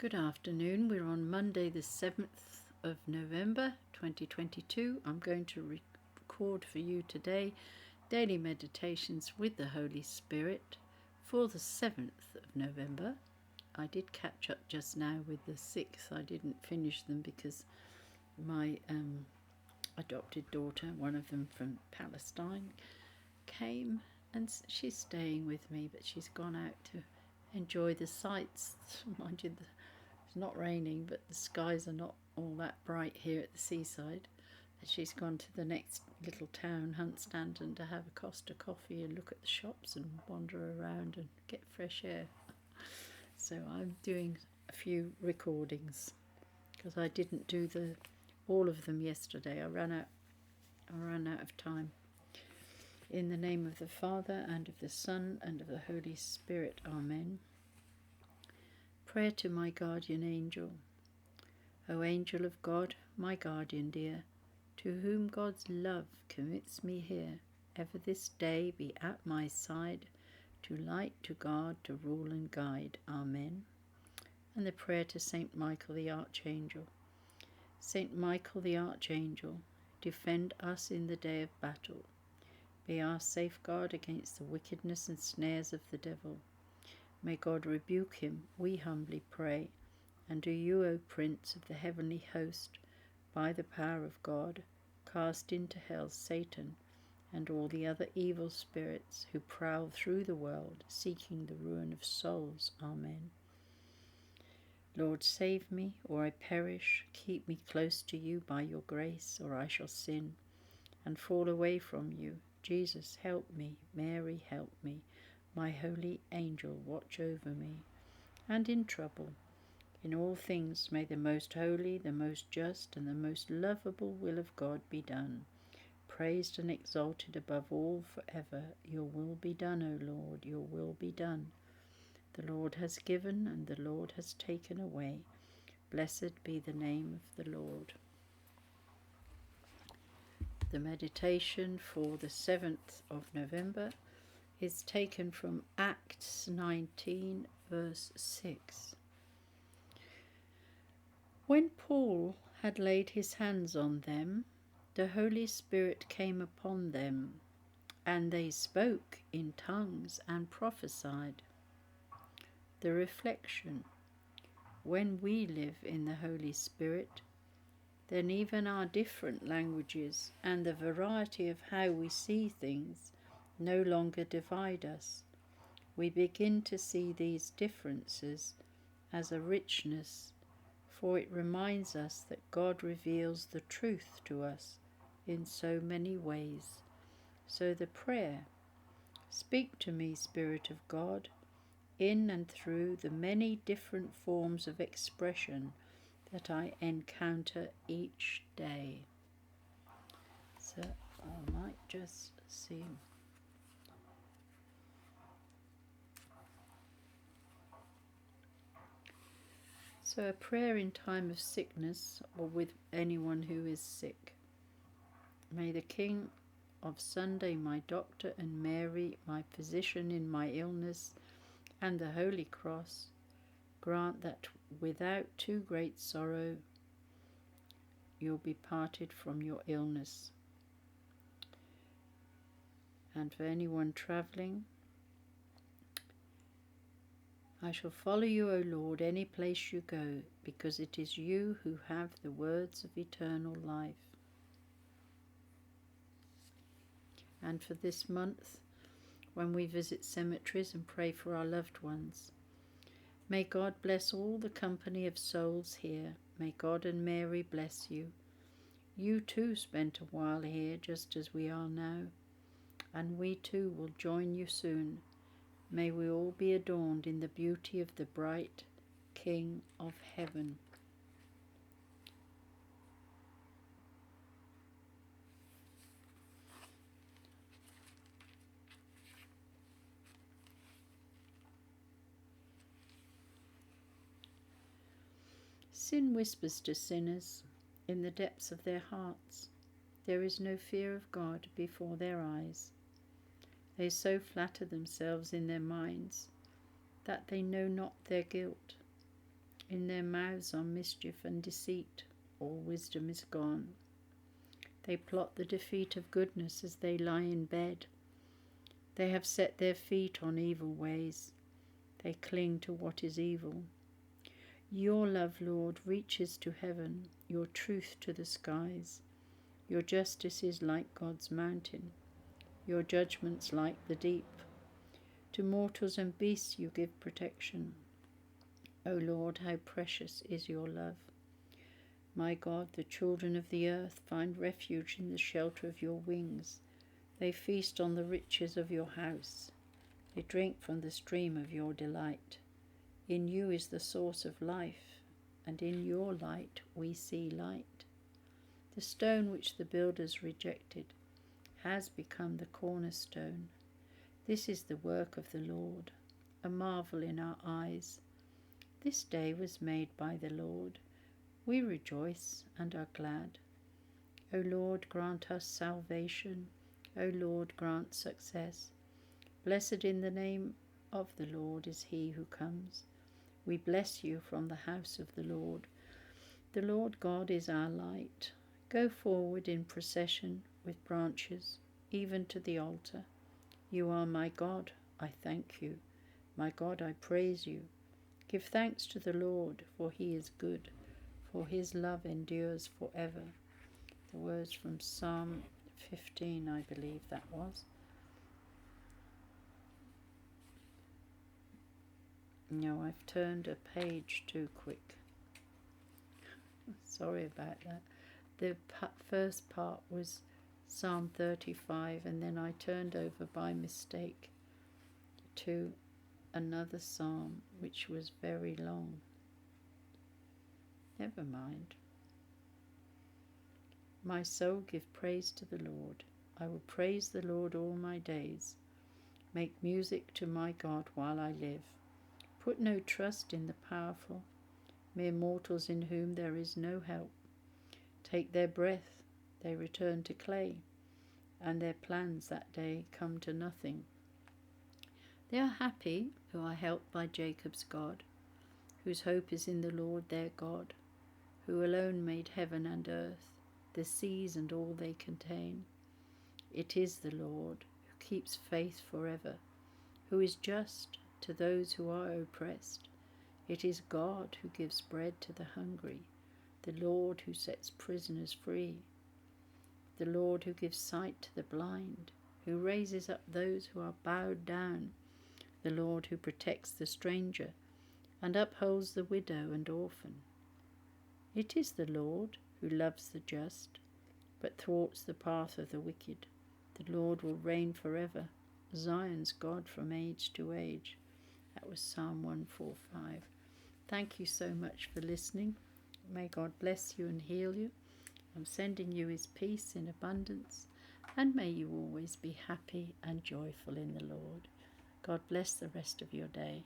Good afternoon. We're on Monday the 7th of November 2022. I'm going to record for you today daily meditations with the Holy Spirit for the 7th of November. I did catch up just now with the 6th. I didn't finish them because my adopted daughter, one of them from Palestine, came and she's staying with me, but she's gone out to enjoy the sights. Mind you, it's not raining, but the skies are not all that bright here at the seaside. She's gone to the next little town, Hunstanton, to have a Costa coffee and look at the shops and wander around and get fresh air. So I'm doing a few recordings because I didn't do all of them yesterday. I ran out of time. In the name of the Father, and of the Son, and of the Holy Spirit. Amen. Prayer to my guardian angel. O angel of God, my guardian dear, to whom God's love commits me here, ever this day be at my side, to light, to guard, to rule and guide. Amen. And the prayer to Saint Michael the Archangel. Saint Michael the Archangel, defend us in the day of battle. Be our safeguard against the wickedness and snares of the devil. May God rebuke him, we humbly pray. And do you, O Prince of the heavenly host, by the power of God, cast into hell Satan and all the other evil spirits who prowl through the world, seeking the ruin of souls. Amen. Lord, save me, or I perish. Keep me close to you by your grace, or I shall sin and fall away from you. Jesus, help me. Mary, help me. My holy angel, watch over me. And in trouble, in all things, may the most holy, the most just, and the most lovable will of God be done. Praised and exalted above all forever. Your will be done, O Lord, your will be done. The Lord has given, and the Lord has taken away. Blessed be the name of the Lord. The meditation for the 7th of November is taken from Acts 19, verse 6. When Paul had laid his hands on them, the Holy Spirit came upon them, and they spoke in tongues and prophesied. The reflection: when we live in the Holy Spirit, then even our different languages and the variety of how we see things no longer divide us. We begin to see these differences as a richness, for it reminds us that God reveals the truth to us in so many ways. So the prayer: speak to me, Spirit of God, in and through the many different forms of expression that I encounter each day. So I might just see. So a prayer in time of sickness, or with anyone who is sick. May the King of Sunday, my doctor, and Mary, my physician in my illness, and the Holy Cross, grant that without too great sorrow you'll be parted from your illness. And for anyone travelling, I shall follow you, O Lord, any place you go, because it is you who have the words of eternal life. And for this month, when we visit cemeteries and pray for our loved ones, may God bless all the company of souls here. May God and Mary bless you. You too spent a while here, just as we are now, and we too will join you soon. May we all be adorned in the beauty of the bright King of Heaven. Sin whispers to sinners in the depths of their hearts. There is no fear of God before their eyes. They so flatter themselves in their minds that they know not their guilt. In their mouths are mischief and deceit. All wisdom is gone. They plot the defeat of goodness as they lie in bed. They have set their feet on evil ways. They cling to what is evil. Your love, Lord, reaches to heaven, your truth to the skies. Your justice is like God's mountain, your judgments like the deep. To mortals and beasts you give protection. O Lord, how precious is your love. My God, the children of the earth find refuge in the shelter of your wings. They feast on the riches of your house. They drink from the stream of your delight. In you is the source of life, and in your light we see light. The stone which the builders rejected has become the cornerstone. This is the work of the Lord, a marvel in our eyes. This day was made by the Lord. We rejoice and are glad. O Lord, grant us salvation. O Lord, grant success. Blessed in the name of the Lord is he who comes. We bless you from the house of the Lord. The Lord God is our light. Go forward in procession with branches, even to the altar. You are my God, I thank you. My God, I praise you. Give thanks to the Lord, for he is good, for his love endures forever. The words from Psalm 15, I believe that was. No, I've turned a page too quick. Sorry about that. The first part was Psalm 35, and then I turned over by mistake to another psalm, which was very long. Never mind. My soul, give praise to the Lord. I will praise the Lord all my days. Make music to my God while I live. Put no trust in the powerful, mere mortals in whom there is no help. Take their breath, they return to clay, and their plans that day come to nothing. They are happy who are helped by Jacob's God, whose hope is in the Lord their God, who alone made heaven and earth, the seas and all they contain. It is the Lord who keeps faith forever, who is just to those who are oppressed. It is God who gives bread to the hungry, the Lord who sets prisoners free, the Lord who gives sight to the blind, who raises up those who are bowed down, the Lord who protects the stranger and upholds the widow and orphan. It is the Lord who loves the just, but thwarts the path of the wicked. The Lord will reign forever, Zion's God from age to age. That was Psalm 145. Thank you so much for listening. May God bless you and heal you. I'm sending you his peace in abundance, and may you always be happy and joyful in the Lord. God bless the rest of your day.